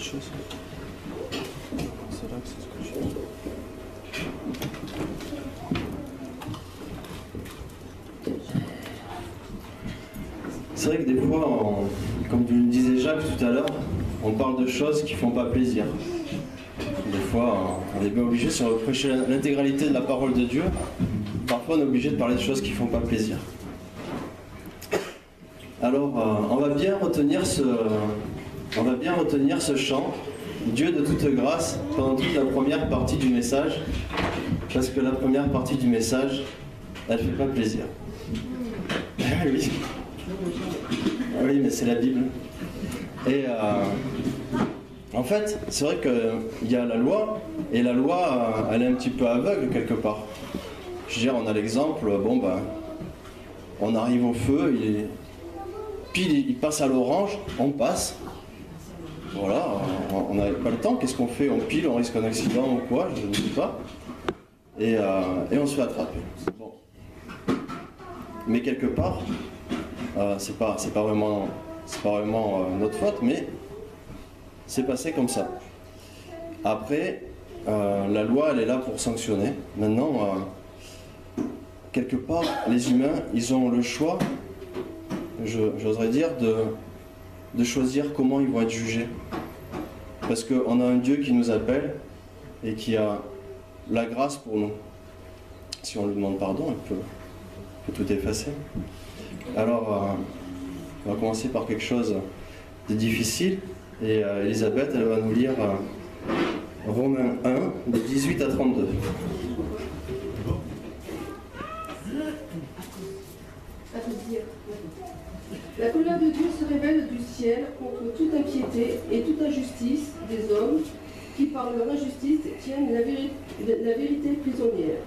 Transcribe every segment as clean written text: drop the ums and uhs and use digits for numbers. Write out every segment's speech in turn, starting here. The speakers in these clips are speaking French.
scotché ça. C'est là que c'est scotché. C'est vrai que des fois, comme le disait Jacques tout à l'heure, on parle de choses qui font pas plaisir. Des fois, on est bien obligé, si on veut prêcher l'intégralité de la parole de Dieu, parfois on est obligé de parler de choses qui font pas plaisir. Alors, on va bien retenir ce chant, Dieu de toute grâce, pendant toute la première partie du message, parce que la première partie du message, elle fait pas plaisir. Oui. Oui, mais c'est la Bible. Et en fait, c'est vrai qu'il y a la loi, et la loi, elle est un petit peu aveugle quelque part. Je veux dire, on a l'exemple, bon ben, on arrive au feu, pile il passe à l'orange, on passe. Voilà, on n'avait pas le temps, qu'est-ce qu'on fait? On pile, on risque un accident ou quoi, je ne sais pas. Et on se fait attraper. Bon. Mais quelque part, c'est pas vraiment notre faute, mais c'est passé comme ça. Après, la loi, elle est là pour sanctionner. Maintenant, quelque part, les humains, ils ont le choix, j'oserais dire, de choisir comment ils vont être jugés. Parce qu'on a un Dieu qui nous appelle et qui a la grâce pour nous. Si on lui demande pardon, il peut tout effacer. Alors, on va commencer par quelque chose de difficile. Et Elisabeth, elle va nous lire Romains 1, de 18 à 32. La colère de Dieu se révèle du ciel contre toute impiété et toute injustice des hommes qui, par leur injustice, tiennent la vérité prisonnière.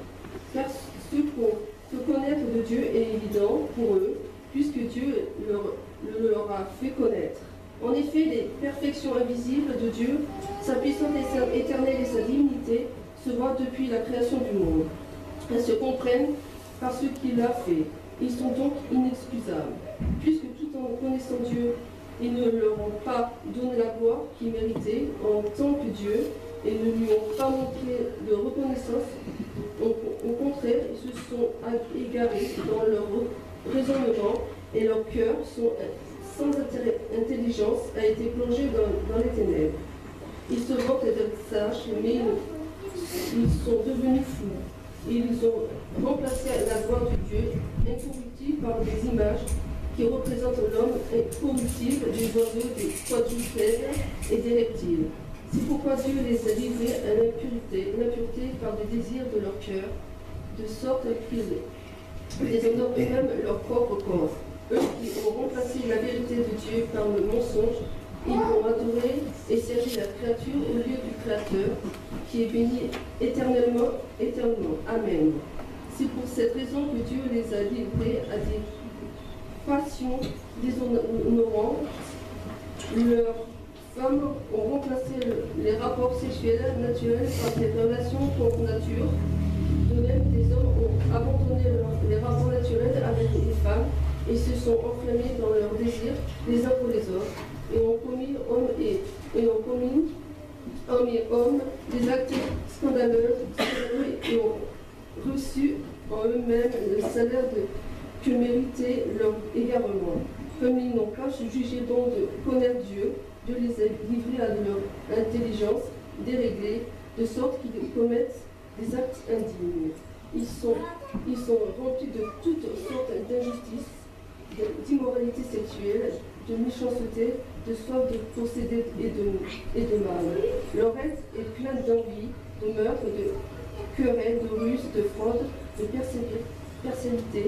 Car ce qu'on peut connaître de Dieu est évident pour eux, puisque Dieu le leur a fait connaître. En effet, les perfections invisibles de Dieu, sa puissance éternelle et sa divinité, se voient depuis la création du monde. Elles se comprennent par ce qu'il a fait. Ils sont donc inexcusables. Puisque tout en connaissant Dieu, ils ne leur ont pas donné la gloire qu'ils méritaient en tant que Dieu et ne lui ont pas montré de reconnaissance. Au contraire, ils se sont égarés dans leur raisonnement et leur cœur, sans intelligence, a été plongé dans les ténèbres. Ils se vantent d'être sages, mais ils sont devenus fous. Ils ont remplacé la gloire de Dieu, incorruptible, par des images qui représentent l'homme incorruptible, des oiseaux, des quadrupèdes et des reptiles. C'est pourquoi Dieu les a livrés à l'impureté par des désirs de leur cœur, de sorte qu'ils déshonorent eux-mêmes leur propre corps. Eux qui ont remplacé la vérité de Dieu par le mensonge, ils ont adoré et servi la créature au lieu du Créateur, qui est béni éternellement. Amen. C'est pour cette raison que Dieu les a livrés à des passions déshonorantes. Leurs femmes ont remplacé les rapports sexuels naturels par des relations contre nature. De même, des hommes ont abandonné les rapports naturels avec les femmes et se sont enflammés dans leurs désirs les uns pour les autres, et ont commis hommes et hommes des actes scandaleux et ont reçu en eux-mêmes le salaire que méritait leur égarement. Comme ils n'ont pas jugé donc de connaître Dieu, Dieu les a livrés à leur intelligence déréglée, de sorte qu'ils commettent des actes indignes. Ils sont remplis de toutes sortes d'injustices, d'immoralité sexuelle, de méchanceté, de soif de posséder et de mal. Leur être est plein d'envie, de meurtre, de querelles, de ruse, de fraude, de persévérité.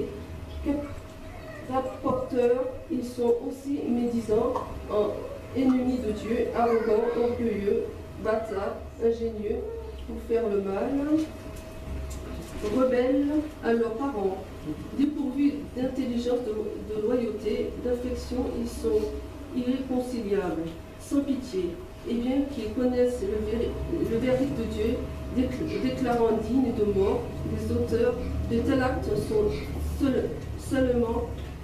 Rapporteurs, ils sont aussi médisants, ennemis de Dieu, arrogants, orgueilleux, bâtards, ingénieux pour faire le mal, rebelles à leurs parents, dépourvus d'intelligence, de loyauté, d'affection, ils sont irréconciliables, sans pitié, et bien qu'ils connaissent le verdict de Dieu, déclarant dignes de mort, les auteurs de tels actes sont seulement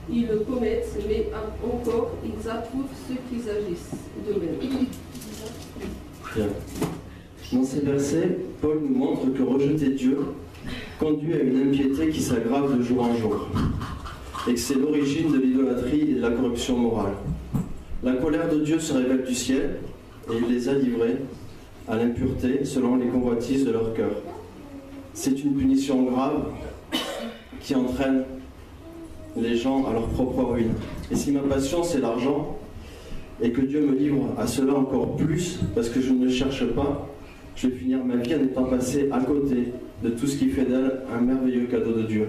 ils le commettent, mais encore ils approuvent ceux qui agissent de même. Bien. Dans ces versets, Paul nous montre que rejeter Dieu conduit à une impiété qui s'aggrave de jour en jour, et que c'est l'origine de l'idolâtrie et de la corruption morale. La colère de Dieu se révèle du ciel, et il les a livrés à l'impureté selon les convoitises de leur cœur. C'est une punition grave qui entraîne les gens à leur propre ruine. Et si ma passion c'est l'argent, et que Dieu me livre à cela encore plus, parce que je ne le cherche pas, je vais finir ma vie en étant passé à côté de tout ce qui fait d'elle un merveilleux cadeau de Dieu.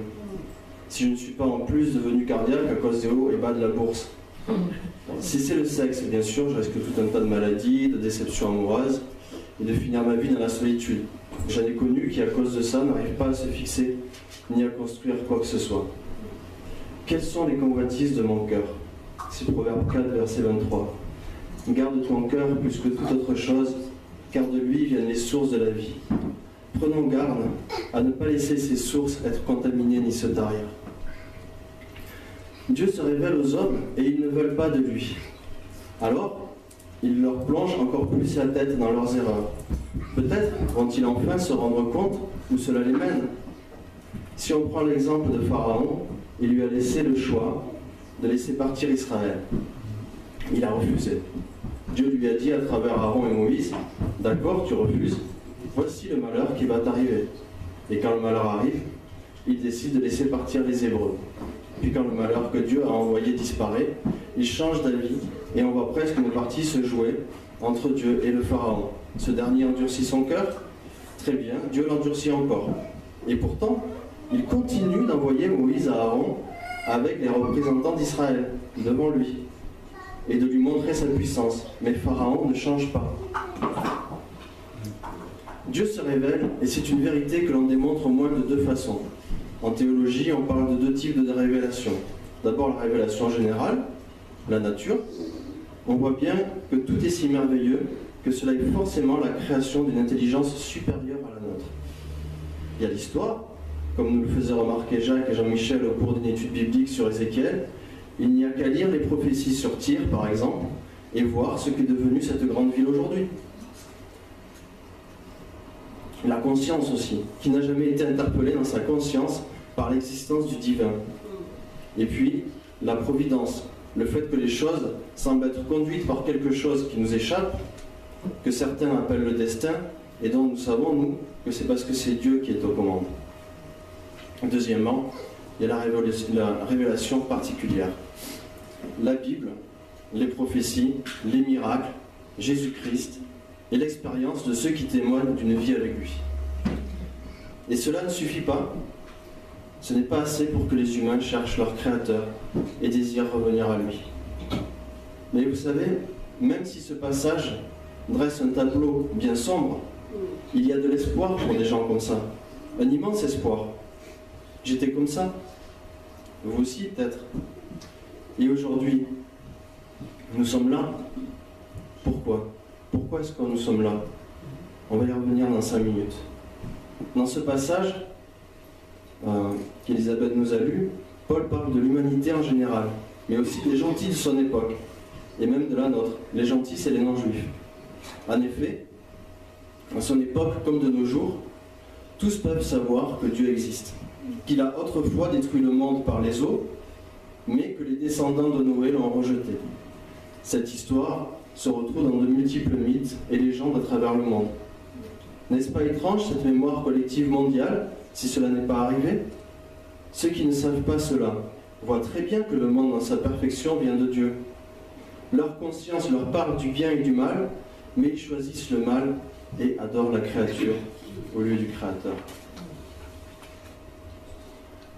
Si je ne suis pas en plus devenu cardiaque à cause des hauts et bas de la bourse. Si c'est le sexe, bien sûr, je risque tout un tas de maladies, de déceptions amoureuses, et de finir ma vie dans la solitude. J'en ai connu qui, à cause de ça, n'arrivent pas à se fixer, ni à construire quoi que ce soit. Quelles sont les convoitises de mon cœur? C'est Proverbe 4, verset 23. Garde ton cœur plus que toute autre chose, car de lui viennent les sources de la vie. Prenons garde à ne pas laisser ces sources être contaminées ni se tarir. Dieu se révèle aux hommes et ils ne veulent pas de lui. Alors, il leur plonge encore plus la tête dans leurs erreurs. Peut-être vont-ils enfin se rendre compte où cela les mène. Si on prend l'exemple de Pharaon, il lui a laissé le choix de laisser partir Israël. Il a refusé. Dieu lui a dit à travers Aaron et Moïse, « D'accord, tu refuses, voici le malheur qui va t'arriver. » Et quand le malheur arrive, il décide de laisser partir les Hébreux. Puis quand le malheur que Dieu a envoyé disparaît, il change d'avis et on voit presque une partie se jouer entre Dieu et le Pharaon. Ce dernier endurcit son cœur. Très bien, Dieu l'endurcit encore. Et pourtant, il continue d'envoyer Moïse à Aaron avec les représentants d'Israël devant lui et de lui montrer sa puissance. Mais Pharaon ne change pas. Dieu se révèle et c'est une vérité que l'on démontre au moins de deux façons. En théologie, on parle de deux types de révélations. D'abord la révélation générale, la nature. On voit bien que tout est si merveilleux que cela est forcément la création d'une intelligence supérieure à la nôtre. Il y a l'histoire, comme nous le faisaient remarquer Jacques et Jean-Michel au cours d'une étude biblique sur Ézéchiel. Il n'y a qu'à lire les prophéties sur Tyr, par exemple, et voir ce qu'est devenue cette grande ville aujourd'hui. La conscience aussi, qui n'a jamais été interpellée dans sa conscience par l'existence du divin. Et puis, la providence, le fait que les choses semblent être conduites par quelque chose qui nous échappe, que certains appellent le destin, et dont nous savons, nous, que c'est parce que c'est Dieu qui est aux commandes. Deuxièmement, il y a la révélation particulière. La Bible, les prophéties, les miracles, Jésus-Christ, et l'expérience de ceux qui témoignent d'une vie avec lui. Et cela ne suffit pas. Ce n'est pas assez pour que les humains cherchent leur Créateur et désirent revenir à lui. Mais vous savez, même si ce passage dresse un tableau bien sombre, il y a de l'espoir pour des gens comme ça. Un immense espoir. J'étais comme ça. Vous aussi, peut-être. Et aujourd'hui, nous sommes là. Pourquoi ? Pourquoi est-ce que nous sommes là? On va y revenir dans 5 minutes. Dans ce passage qu'Elisabeth nous a lu, Paul parle de l'humanité en général, mais aussi des gentils de son époque, et même de la nôtre. Les gentils, c'est les non-juifs. En effet, à son époque comme de nos jours, tous peuvent savoir que Dieu existe, qu'il a autrefois détruit le monde par les eaux, mais que les descendants de Noé l'ont rejeté. Cette histoire se retrouve dans de multiples mythes et légendes à travers le monde. N'est-ce pas étrange cette mémoire collective mondiale, si cela n'est pas arrivé? Ceux qui ne savent pas cela voient très bien que le monde dans sa perfection vient de Dieu. Leur conscience leur parle du bien et du mal, mais ils choisissent le mal et adorent la créature au lieu du Créateur.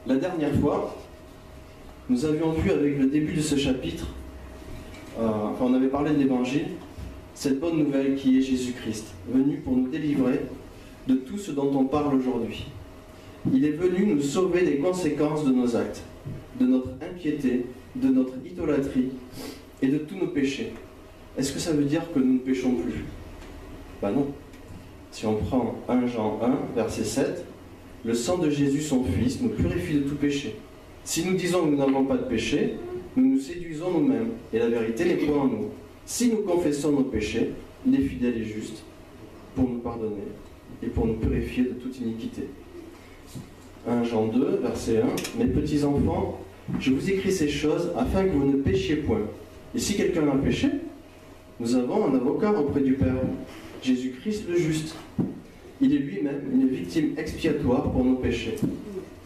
La dernière fois, nous avions vu avec le début de ce chapitre, on avait parlé de l'Évangile, cette bonne nouvelle qui est Jésus-Christ, venu pour nous délivrer de tout ce dont on parle aujourd'hui. Il est venu nous sauver des conséquences de nos actes, de notre impiété, de notre idolâtrie et de tous nos péchés. Est-ce que ça veut dire que nous ne péchons plus? Ben non. Si on prend 1 Jean 1, verset 7, le sang de Jésus, son Fils, nous purifie de tout péché. Si nous disons que nous n'avons pas de péché, nous nous séduisons nous-mêmes, et la vérité n'est point en nous. Si nous confessons nos péchés, il est fidèle et juste pour nous pardonner et pour nous purifier de toute iniquité. 1 Jean 2, verset 1. Mes petits enfants, je vous écris ces choses afin que vous ne péchiez point. Et si quelqu'un a péché, nous avons un avocat auprès du Père, Jésus-Christ le juste. Il est lui-même une victime expiatoire pour nos péchés,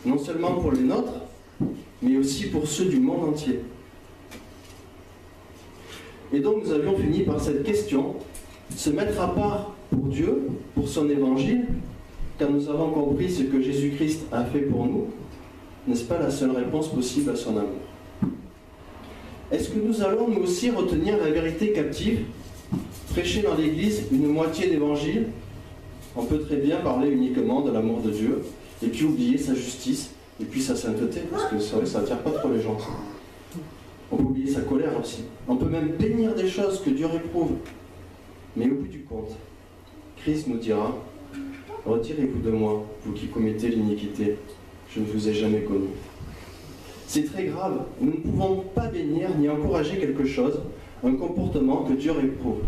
non seulement pour les nôtres, mais aussi pour ceux du monde entier. Et donc nous avions fini par cette question, se mettre à part pour Dieu, pour son évangile, car nous avons compris ce que Jésus-Christ a fait pour nous, n'est-ce pas la seule réponse possible à son amour? Est-ce que nous allons nous aussi retenir la vérité captive, prêcher dans l'Église une moitié d'évangile? On peut très bien parler uniquement de l'amour de Dieu, et puis oublier sa justice, et puis sa sainteté, parce que c'est vrai que ça n'attire pas trop les gens. On peut oublier sa colère aussi. On peut même bénir des choses que Dieu réprouve. Mais au bout du compte, Christ nous dira, « Retirez-vous de moi, vous qui commettez l'iniquité, je ne vous ai jamais connu. » C'est très grave, nous ne pouvons pas bénir ni encourager quelque chose, un comportement que Dieu réprouve.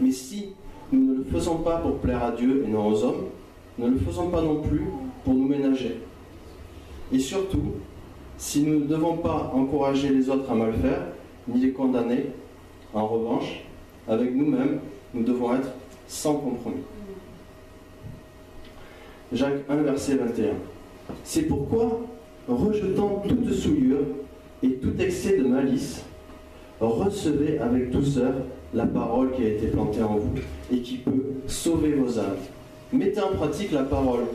Mais si nous ne le faisons pas pour plaire à Dieu et non aux hommes, ne le faisons pas non plus pour nous ménager. Et surtout, si nous ne devons pas encourager les autres à mal faire, ni les condamner, en revanche, avec nous-mêmes, nous devons être sans compromis. Jacques 1, verset 21. C'est pourquoi, rejetant toute souillure et tout excès de malice, recevez avec douceur la parole qui a été plantée en vous et qui peut sauver vos âmes. Mettez en pratique la parole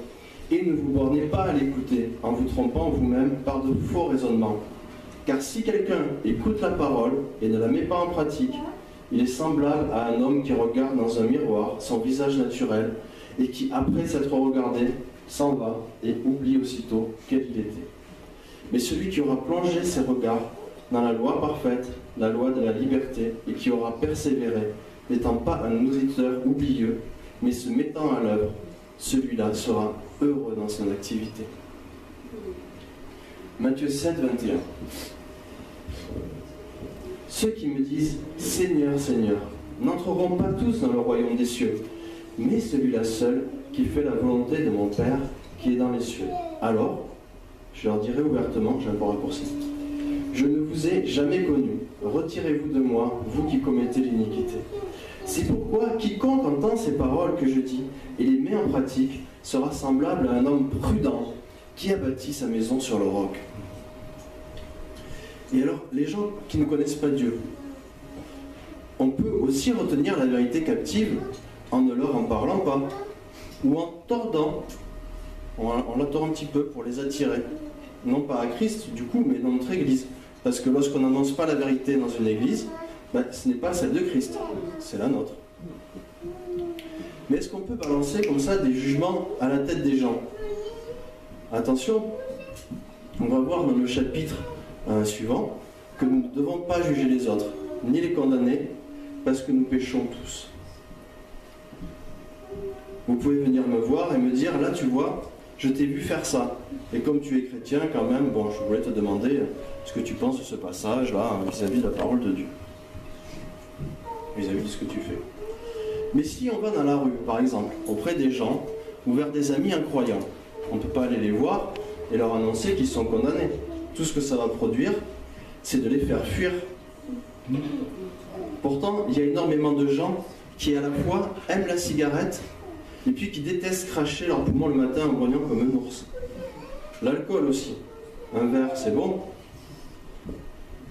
et ne vous bornez pas à l'écouter en vous trompant vous-même par de faux raisonnements. Car si quelqu'un écoute la parole et ne la met pas en pratique, il est semblable à un homme qui regarde dans un miroir son visage naturel et qui, après s'être regardé, s'en va et oublie aussitôt quel il était. Mais celui qui aura plongé ses regards dans la loi parfaite, la loi de la liberté, et qui aura persévéré, n'étant pas un auditeur oublieux, mais se mettant à l'œuvre, celui-là sera heureux dans son activité. Matthieu 7, 21. Ceux qui me disent « Seigneur, Seigneur » n'entreront pas tous dans le royaume des cieux, mais celui-là seul qui fait la volonté de mon Père qui est dans les cieux. Alors, je leur dirai ouvertement, j'ai un peu raccourci, je ne vous ai jamais connu, retirez-vous de moi, vous qui commettez l'iniquité. C'est pourquoi quiconque entend ces paroles que je dis et les met en pratique sera semblable à un homme prudent qui a bâti sa maison sur le roc. Et alors, les gens qui ne connaissent pas Dieu, on peut aussi retenir la vérité captive en ne leur en parlant pas, ou en tordant, on la tord un petit peu pour les attirer, non pas à Christ du coup, mais dans notre Église. Parce que lorsqu'on n'annonce pas la vérité dans une Église, ce n'est pas celle de Christ, c'est la nôtre. Mais est-ce qu'on peut balancer comme ça des jugements à la tête des gens? Attention, on va voir dans le chapitre suivant que nous ne devons pas juger les autres, ni les condamner, parce que nous péchons tous. Vous pouvez venir me voir et me dire, là tu vois, je t'ai vu faire ça. Et comme tu es chrétien quand même, bon, je voulais te demander ce que tu penses de ce passage-là vis-à-vis de la parole de Dieu. Vis-à-vis de ce que tu fais. Mais si on va dans la rue, par exemple, auprès des gens ou vers des amis incroyants, on ne peut pas aller les voir et leur annoncer qu'ils sont condamnés. Tout ce que ça va produire, c'est de les faire fuir. Pourtant, il y a énormément de gens qui à la fois aiment la cigarette et puis qui détestent cracher leurs poumons le matin en grognant comme un ours. L'alcool aussi. Un verre, c'est bon.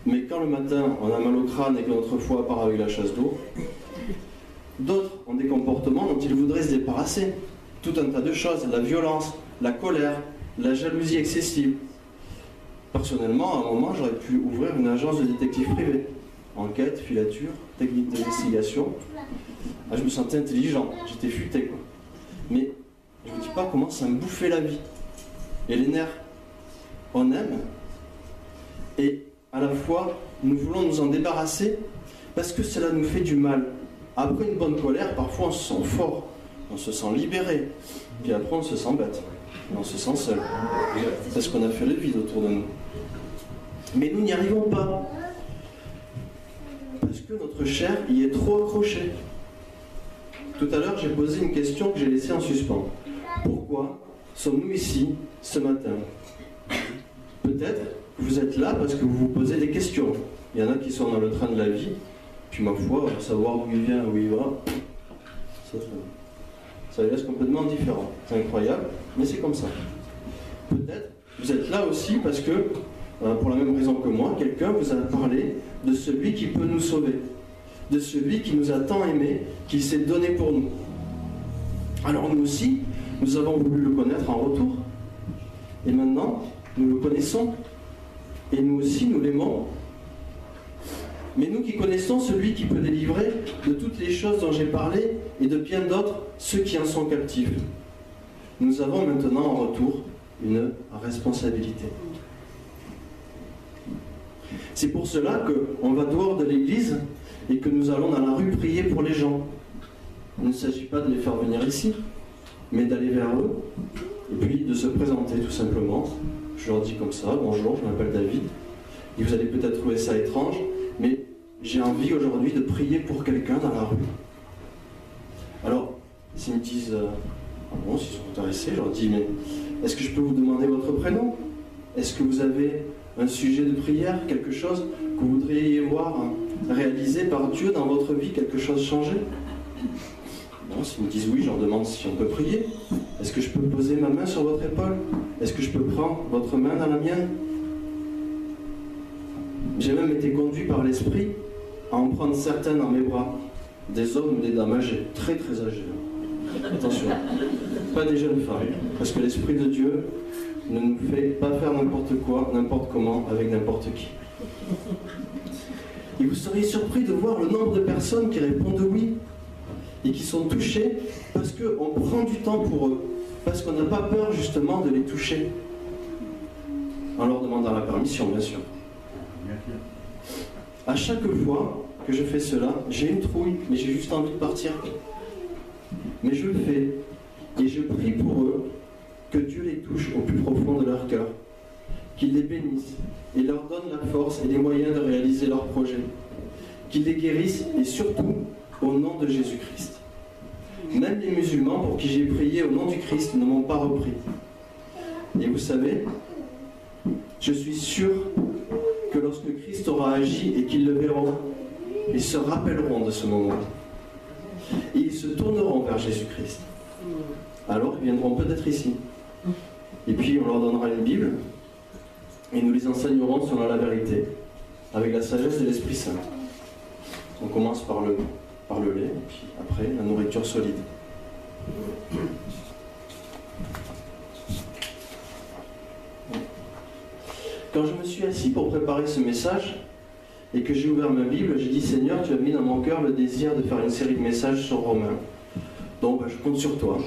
Mais quand le matin, on a mal au crâne et que notre foie part avec la chasse d'eau, d'autres ont des comportements dont ils voudraient se débarrasser. Tout un tas de choses, la violence, la colère, la jalousie excessive. Personnellement, à un moment, j'aurais pu ouvrir une agence de détective privé. Enquête, filature, technique d'investigation. Ah, je me sentais intelligent, j'étais futé, quoi. Mais je ne vous dis pas comment ça me bouffait la vie. Et les nerfs, on aime, et à la fois, nous voulons nous en débarrasser parce que cela nous fait du mal. Après une bonne colère, parfois on se sent fort, on se sent libéré, puis après on se sent bête, on se sent seul, parce qu'on a fait le vide autour de nous. Mais nous n'y arrivons pas, parce que notre chair y est trop accrochée. Tout à l'heure, j'ai posé une question que j'ai laissée en suspens. Pourquoi sommes-nous ici ce matin? Peut-être que vous êtes là parce que vous vous posez des questions. Il y en a qui sont dans le train de la vie, puis ma foi, savoir d'où il vient, où il va, ça les laisse complètement différents. C'est incroyable, mais c'est comme ça. Peut-être vous êtes là aussi parce que, pour la même raison que moi, quelqu'un vous a parlé de celui qui peut nous sauver, de celui qui nous a tant aimés, qui s'est donné pour nous. Alors nous aussi, nous avons voulu le connaître en retour. Et maintenant, nous le connaissons. Et nous aussi, nous l'aimons. Mais nous qui connaissons celui qui peut délivrer de toutes les choses dont j'ai parlé et de bien d'autres, ceux qui en sont captifs, nous avons maintenant en retour une responsabilité. C'est pour cela qu'on va dehors de l'église et que nous allons dans la rue prier pour les gens. Il ne s'agit pas de les faire venir ici, mais d'aller vers eux et puis de se présenter tout simplement. Je leur dis comme ça, bonjour, je m'appelle David. Et vous allez peut-être trouver ça étrange, mais j'ai envie aujourd'hui de prier pour quelqu'un dans la rue. Alors, s'ils me disent, ah bon, s'ils sont intéressés, je leur dis, mais est-ce que je peux vous demander votre prénom? Est-ce que vous avez un sujet de prière, quelque chose que vous voudriez voir réalisé par Dieu dans votre vie, quelque chose changé? Bon, s'ils me disent oui, je leur demande si on peut prier. Est-ce que je peux poser ma main sur votre épaule? Est-ce que je peux prendre votre main dans la mienne? J'ai même été conduit par l'Esprit à en prendre certains dans mes bras. Des hommes ou des dames âgées, très très âgés. Attention, pas des jeunes femmes, parce que l'Esprit de Dieu ne nous fait pas faire n'importe quoi, n'importe comment, avec n'importe qui. Et vous seriez surpris de voir le nombre de personnes qui répondent oui et qui sont touchées parce qu'on prend du temps pour eux, parce qu'on n'a pas peur justement de les toucher, en leur demandant la permission, bien sûr. À chaque fois que je fais cela, j'ai une trouille, mais j'ai juste envie de partir. Mais je le fais, et je prie pour eux, que Dieu les touche au plus profond de leur cœur, qu'il les bénisse et leur donne la force et les moyens de réaliser leurs projets, qu'il les guérisse et surtout au nom de Jésus-Christ. Même les musulmans pour qui j'ai prié au nom du Christ ne m'ont pas repris. Et vous savez, je suis sûr que lorsque Christ aura agi et qu'ils le verront, ils se rappelleront de ce moment. Et ils se tourneront vers Jésus-Christ. Alors ils viendront peut-être ici. Et puis on leur donnera une Bible et nous les enseignerons selon la vérité, avec la sagesse de l'Esprit Saint. On commence par le lait, et puis après la nourriture solide. Quand je me suis assis pour préparer ce message et que j'ai ouvert ma Bible, j'ai dit Seigneur, tu as mis dans mon cœur le désir de faire une série de messages sur Romains. Donc je compte sur toi.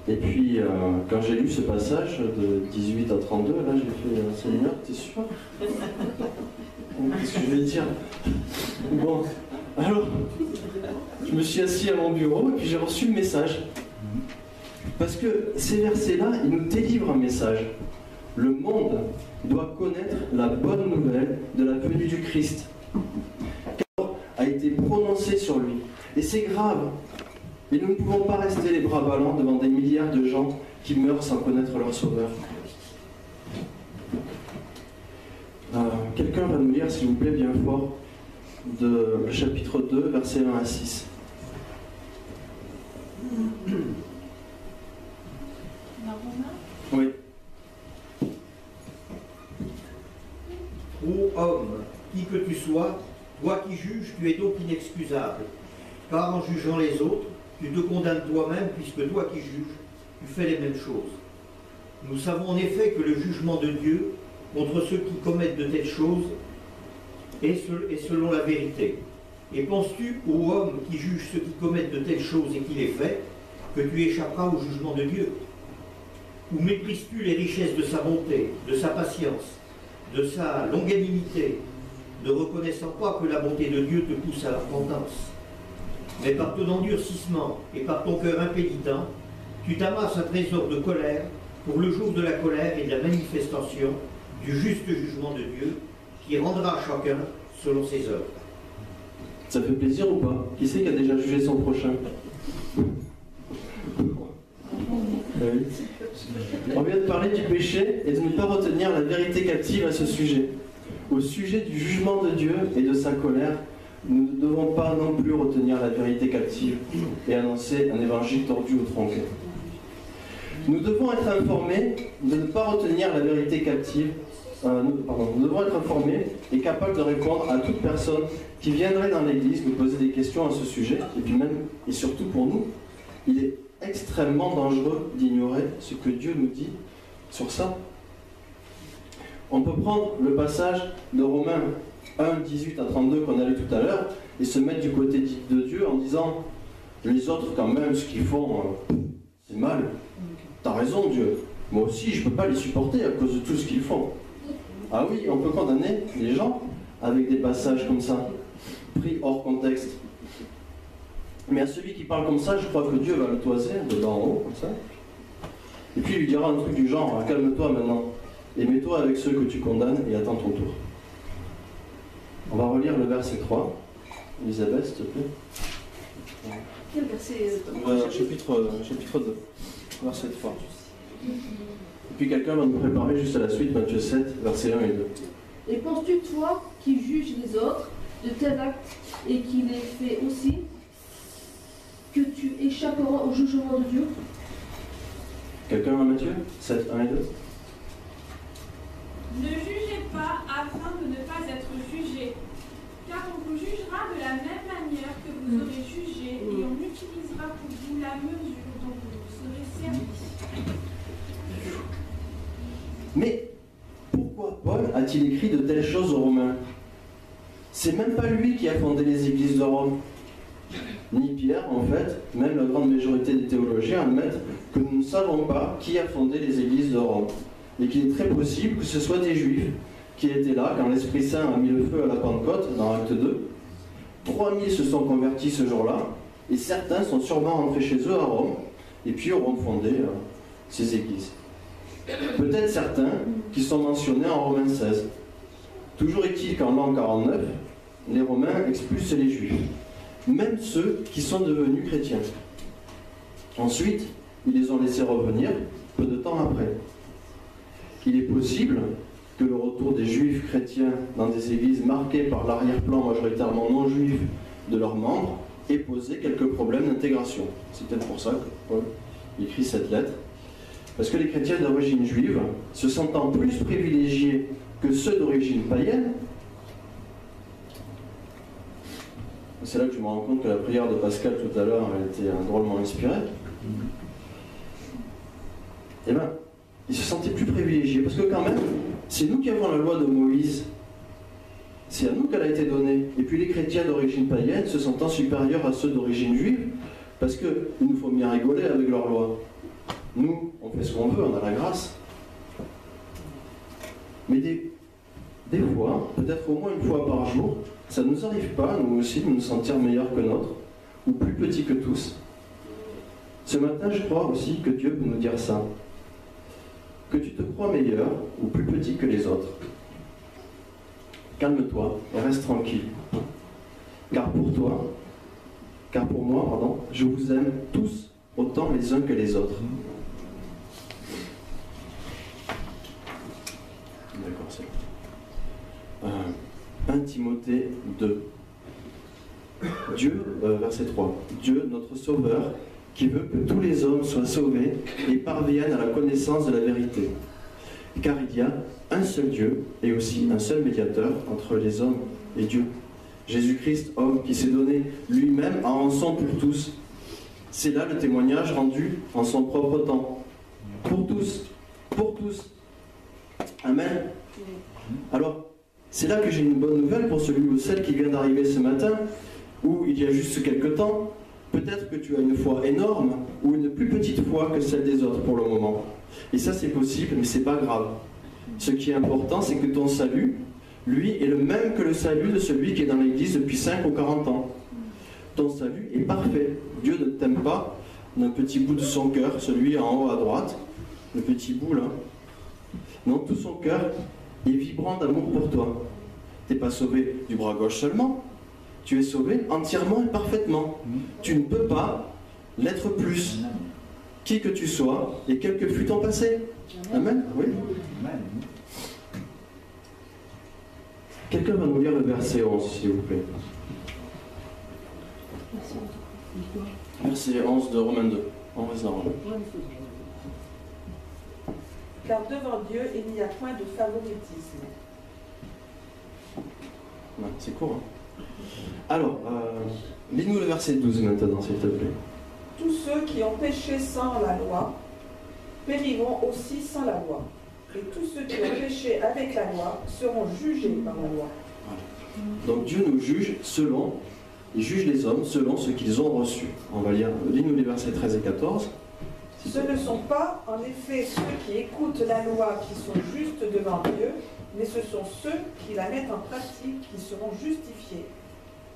Et puis quand j'ai lu ce passage de 18 à 32, là j'ai fait Seigneur, t'es sûr? Qu'est-ce que je vais dire? Bon, alors je me suis assis à mon bureau et puis j'ai reçu le message. Parce que ces versets-là, ils nous délivrent un message. Le monde doit connaître la bonne nouvelle de la venue du Christ. Car a été prononcé sur lui. Et c'est grave. Et nous ne pouvons pas rester les bras ballants devant des milliards de gens qui meurent sans connaître leur sauveur. Quelqu'un va nous lire, s'il vous plaît, bien fort, le chapitre 2, versets 1 à 6. Oui. Ô homme, qui que tu sois, toi qui juges, tu es donc inexcusable. Car en jugeant les autres, tu te condamnes toi-même, puisque toi qui juges, tu fais les mêmes choses. Nous savons en effet que le jugement de Dieu contre ceux qui commettent de telles choses est selon la vérité. Et penses-tu, ô homme qui juge ceux qui commettent de telles choses et qui les fait, que tu échapperas au jugement de Dieu? Ou méprises-tu les richesses de sa bonté, de sa patience, de sa longanimité, ne reconnaissant pas que la bonté de Dieu te pousse à la repentance? Mais par ton endurcissement et par ton cœur impénitent, tu t'amasses un trésor de colère pour le jour de la colère et de la manifestation du juste jugement de Dieu, qui rendra chacun selon ses œuvres. Ça fait plaisir ou pas? Qui c'est qui a déjà jugé son prochain? Oui. On vient de parler du péché et de ne pas retenir la vérité captive à ce sujet. Au sujet du jugement de Dieu et de sa colère, nous ne devons pas non plus retenir la vérité captive et annoncer un évangile tordu ou tronqué. Nous devons être informés de ne pas retenir la vérité captive. Nous devons être informés et capables de répondre à toute personne qui viendrait dans l'Église nous poser des questions à ce sujet. Et puis même, et surtout pour nous, il est extrêmement dangereux d'ignorer ce que Dieu nous dit sur ça. On peut prendre le passage de Romains 1, 18 à 32 qu'on a lu tout à l'heure et se mettre du côté de Dieu en disant les autres quand même, ce qu'ils font, c'est mal. T'as raison Dieu, moi aussi je ne peux pas les supporter à cause de tout ce qu'ils font. Ah oui, on peut condamner les gens avec des passages comme ça, pris hors contexte. Mais à celui qui parle comme ça, je crois que Dieu va le toiser de bas en haut, comme ça. Et puis il lui dira un truc du genre, calme-toi maintenant, et mets-toi avec ceux que tu condamnes et attends ton tour. On va relire le verset 3. Elisabeth, s'il te plaît. Quel verset chapitre 2, verset 3. Et puis quelqu'un va nous préparer juste à la suite, Matthieu 7, versets 1 et 2. Et penses-tu, toi, qui juges les autres de tel acte et qui les fait aussi, que tu échapperas au jugement de Dieu? Quelqu'un à Matthieu 7, 1 et 2. Ne jugez pas afin de ne pas être jugé, car on vous jugera de la même manière que vous aurez jugé, et on utilisera pour vous la mesure dont vous serez servi. Mais pourquoi Paul a-t-il écrit de telles choses aux Romains? C'est même pas lui qui a fondé les églises de Rome. Ni Pierre, en fait, même la grande majorité des théologiens admettent que nous ne savons pas qui a fondé les églises de Rome. Et qu'il est très possible que ce soit des Juifs qui étaient là quand l'Esprit Saint a mis le feu à la Pentecôte, dans Acte 2. 3000 se sont convertis ce jour-là, et certains sont sûrement rentrés chez eux à Rome, et puis auront fondé ces églises. Peut-être certains qui sont mentionnés en Romains 16. Toujours est-il qu'en l'an 49, les Romains expulsent les Juifs, même ceux qui sont devenus chrétiens. Ensuite, ils les ont laissés revenir peu de temps après. Il est possible que le retour des Juifs chrétiens dans des églises marquées par l'arrière-plan majoritairement non juif de leurs membres ait posé quelques problèmes d'intégration. C'est peut-être pour ça que Paul écrit cette lettre. Parce que les chrétiens d'origine juive, se sentant plus privilégiés que ceux d'origine païenne, c'est là que je me rends compte que la prière de Pascal tout à l'heure elle était drôlement inspirée. Eh bien, ils se sentaient plus privilégiés, parce que quand même, c'est nous qui avons la loi de Moïse. C'est à nous qu'elle a été donnée. Et puis les chrétiens d'origine païenne se sentant supérieurs à ceux d'origine juive, parce qu'il nous faut bien rigoler avec leur loi. Nous, on fait ce qu'on veut, on a la grâce. Mais des fois, peut-être au moins une fois par jour, ça ne nous arrive pas, nous aussi, de nous sentir meilleurs que d'autres, ou plus petits que tous. Ce matin, je crois aussi que Dieu peut nous dire ça. Que tu te crois meilleur ou plus petit que les autres. Calme-toi et reste tranquille. Car pour moi, je vous aime tous autant les uns que les autres. D'accord, c'est bon. 1 Timothée 2. Dieu, verset 3. Dieu, notre Sauveur, qui veut que tous les hommes soient sauvés et parviennent à la connaissance de la vérité. Car il y a un seul Dieu et aussi un seul médiateur entre les hommes et Dieu. Jésus-Christ, homme, qui s'est donné lui-même en rançon pour tous. C'est là le témoignage rendu en son propre temps. Pour tous. Pour tous. Amen. Alors, c'est là que j'ai une bonne nouvelle pour celui ou celle qui vient d'arriver ce matin, ou il y a juste quelques temps. Peut-être que tu as une foi énorme ou une plus petite foi que celle des autres pour le moment. Et ça c'est possible, mais c'est pas grave. Ce qui est important, c'est que ton salut, lui, est le même que le salut de celui qui est dans l'église depuis 5 ou 40 ans. Ton salut est parfait. Dieu ne t'aime pas d'un petit bout de son cœur, celui en haut à droite, le petit bout là. Non, tout son cœur est vibrant d'amour pour toi. T'es pas sauvé du bras gauche seulement, Tu es sauvé entièrement et parfaitement. Tu ne peux pas l'être plus. Qui que tu sois et quel que fut ton passé. Amen. Oui. Quelqu'un va nous lire le verset 11, s'il vous plaît. Verset 11 de Romains 2. On reste dans Romains. Car devant Dieu, il n'y a point de favoritisme. Ouais, c'est court. Hein. Alors, lis-nous le verset 12 maintenant, s'il te plaît. Tous ceux qui ont péché sans la loi périront aussi sans la loi. Et tous ceux qui ont péché avec la loi seront jugés par la loi. Donc Dieu nous juge selon, il juge les hommes selon ce qu'ils ont reçu. On va lire, lis-nous les versets 13 et 14. Ce ne sont pas, en effet, ceux qui écoutent la loi qui sont justes devant Dieu, mais ce sont ceux qui la mettent en pratique qui seront justifiés.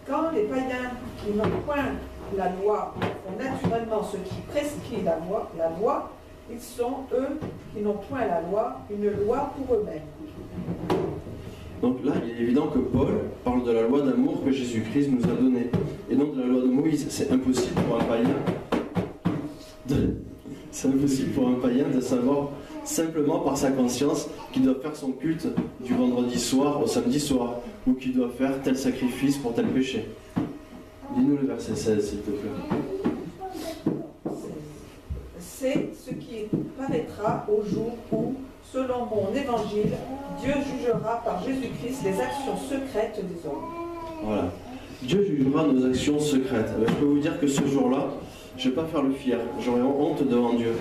Quand les païens qui n'ont point la loi font naturellement ce qui prescrit la loi, ils sont, eux, qui n'ont point la loi, une loi pour eux-mêmes. Donc là, il est évident que Paul parle de la loi d'amour que Jésus-Christ nous a donnée. Et donc de la loi de Moïse. C'est impossible pour un païen de savoir simplement par sa conscience qu'il doit faire son culte du vendredi soir au samedi soir, ou qu'il doit faire tel sacrifice pour tel péché. Lis-nous le verset 16, s'il te plaît. C'est ce qui paraîtra au jour où, selon mon évangile, Dieu jugera par Jésus-Christ les actions secrètes des hommes. Voilà. Dieu jugera nos actions secrètes. Alors, je peux vous dire que ce jour-là, je ne vais pas faire le fier, j'aurai honte devant Dieu.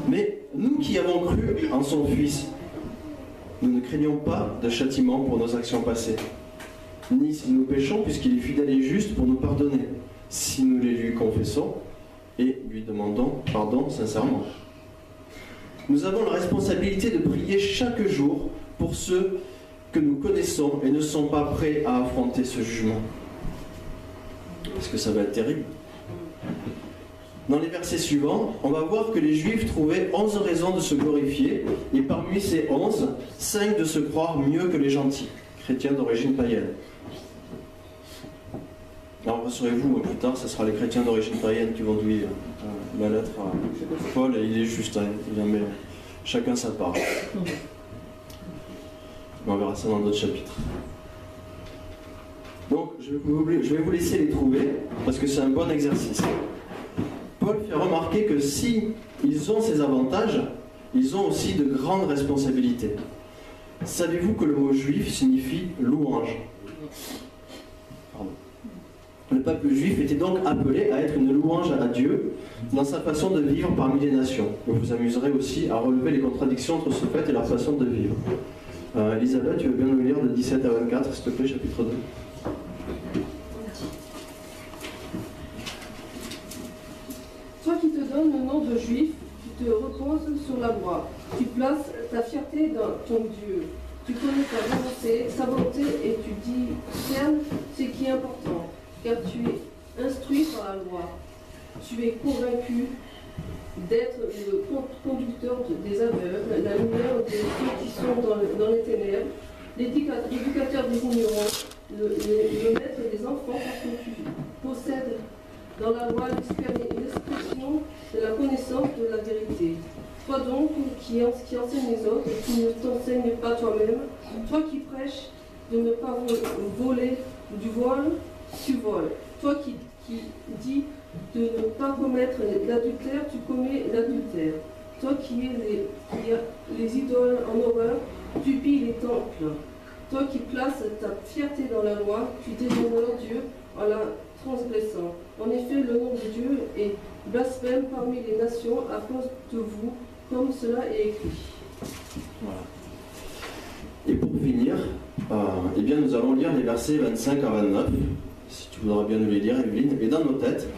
Mais nous qui avons cru en son Fils, nous ne craignons pas de châtiment pour nos actions passées. Ni si nous péchons, puisqu'il est fidèle et juste pour nous pardonner, si nous les lui confessons et lui demandons pardon sincèrement. Nous avons la responsabilité de prier chaque jour pour ceux que nous connaissons et ne sont pas prêts à affronter ce jugement. Parce que ça va être terrible. Dans les versets suivants, on va voir que les Juifs trouvaient 11 raisons de se glorifier, et parmi ces 11, 5 de se croire mieux que les gentils, chrétiens d'origine païenne. Alors rassurez-vous, plus tard, ce sera les chrétiens d'origine païenne qui vont douiller la lettre à Paul, et il est juste, hein, il en met chacun sa part. Mais on verra ça dans d'autres chapitres. Donc, je vais vous laisser les trouver, parce que c'est un bon exercice. Paul fait remarquer que si ils ont ces avantages, ils ont aussi de grandes responsabilités. Savez-vous que le mot juif signifie louange? Pardon. Le peuple juif était donc appelé à être une louange à Dieu dans sa façon de vivre parmi les nations. Vous vous amuserez aussi à relever les contradictions entre ce fait et leur façon de vivre. Elisabeth, tu veux bien nous lire de 17 à 24, s'il te plaît, chapitre 2. Toi qui te donnes le nom de juif, tu te reposes sur la loi. Tu places ta fierté dans ton Dieu. Tu connais sa volonté et tu discernes ce qui est important, car tu es instruit par la loi. Tu es convaincu d'être le conducteur des aveugles, la lumière de ceux qui sont dans les ténèbres, l'éducateur des ignorants, le maître des enfants, parce que tu possèdes dans la loi l'expression de la connaissance de la vérité. Toi donc qui enseigne les autres et qui ne t'enseigne pas toi-même, toi qui prêches de ne pas voler du vol, tu voles. Toi qui dis de ne pas commettre l'adultère, tu commets l'adultère. Toi qui es les idoles en horreur, tu pilles les temples. Toi qui places ta fierté dans la loi, tu déshonores Dieu en la transgressant. En effet, le nom de Dieu est blasphème parmi les nations à cause de vous, comme cela est écrit. Voilà. Et pour finir, eh bien, nous allons lire les versets 25 à 29, si tu voudras bien nous les lire, Evelyne. Et dans nos têtes,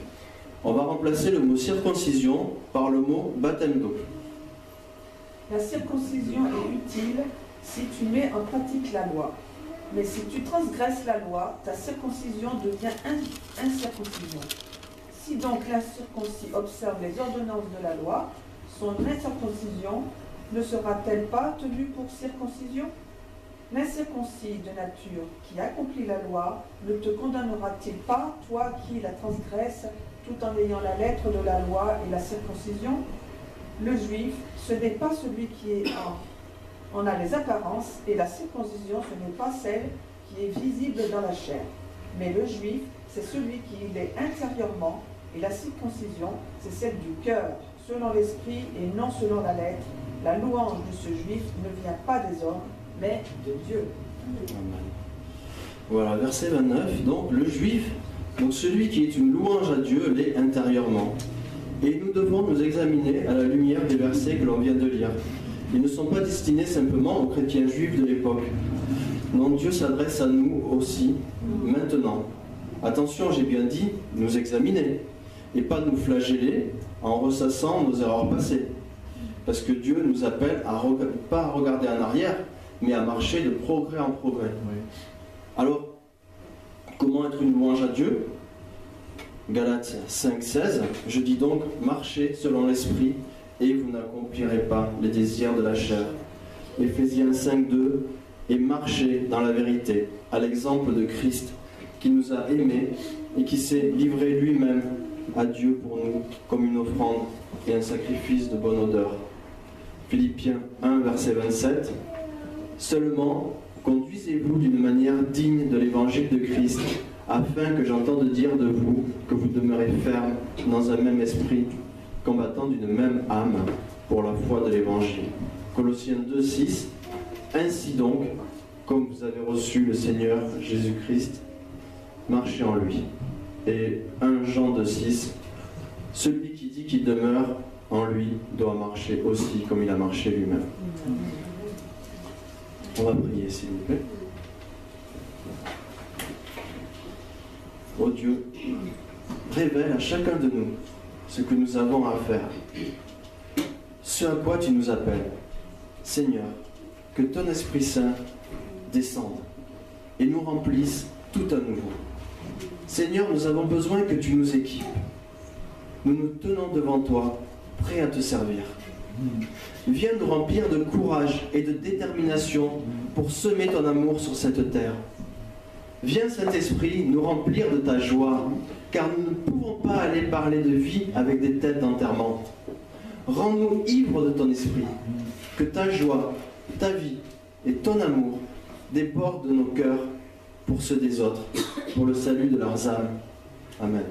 on va remplacer le mot circoncision par le mot baptême d'eau. La circoncision est utile si tu mets en pratique la loi. Mais si tu transgresses la loi, ta circoncision devient incirconcision. Si donc l'incirconcis observe les ordonnances de la loi, son incirconcision ne sera-t-elle pas tenue pour circoncision? L'incirconcis de nature qui accomplit la loi ne te condamnera-t-il pas, toi qui la transgresses, tout en ayant la lettre de la loi et la circoncision? Le juif, ce n'est pas celui qui est en a les apparences, et la circoncision, ce n'est pas celle qui est visible dans la chair. Mais le juif, c'est celui qui l'est intérieurement, et la circoncision, c'est celle du cœur, selon l'esprit et non selon la lettre. La louange de ce juif ne vient pas des hommes, mais de Dieu. Amen. Voilà, verset 29. Donc, le juif, donc celui qui est une louange à Dieu, l'est intérieurement. Et nous devons nous examiner à la lumière des versets que l'on vient de lire. Ils ne sont pas destinés simplement aux chrétiens juifs de l'époque. Non, Dieu s'adresse à nous aussi, maintenant. Attention, j'ai bien dit, nous examiner, et pas nous flageller en ressassant nos erreurs passées. Parce que Dieu nous appelle pas à regarder en arrière, mais à marcher de progrès en progrès. Oui. Alors, comment être une louange à Dieu? Galates 5,16, je dis donc, marchez selon l'esprit, et vous n'accomplirez pas les désirs de la chair. Éphésiens 5,2, et marchez dans la vérité, à l'exemple de Christ, qui nous a aimés et qui s'est livré lui-même à Dieu pour nous, comme une offrande et un sacrifice de bonne odeur. Philippiens 1, verset 27, seulement conduisez-vous d'une manière digne de l'évangile de Christ, afin que j'entende dire de vous que vous demeurez ferme dans un même esprit, combattant d'une même âme pour la foi de l'évangile. Colossiens 2, 6, ainsi donc, comme vous avez reçu le Seigneur Jésus-Christ, marchez en lui. Et 1 Jean 2, 6, celui qui dit qu'il demeure en lui doit marcher aussi comme il a marché lui-même. On va prier, s'il vous plaît. Oh Dieu, révèle à chacun de nous ce que nous avons à faire, ce à quoi tu nous appelles. Seigneur, que ton Esprit Saint descende et nous remplisse tout à nouveau. Seigneur, nous avons besoin que tu nous équipes. Nous nous tenons devant toi, prêts à te servir. Viens nous remplir de courage et de détermination pour semer ton amour sur cette terre. Viens, Saint-Esprit, nous remplir de ta joie, car nous ne pouvons pas aller parler de vie avec des têtes d'enterrement. Rends-nous ivres de ton esprit, que ta joie, ta vie et ton amour débordent de nos cœurs pour ceux des autres, pour le salut de leurs âmes. Amen.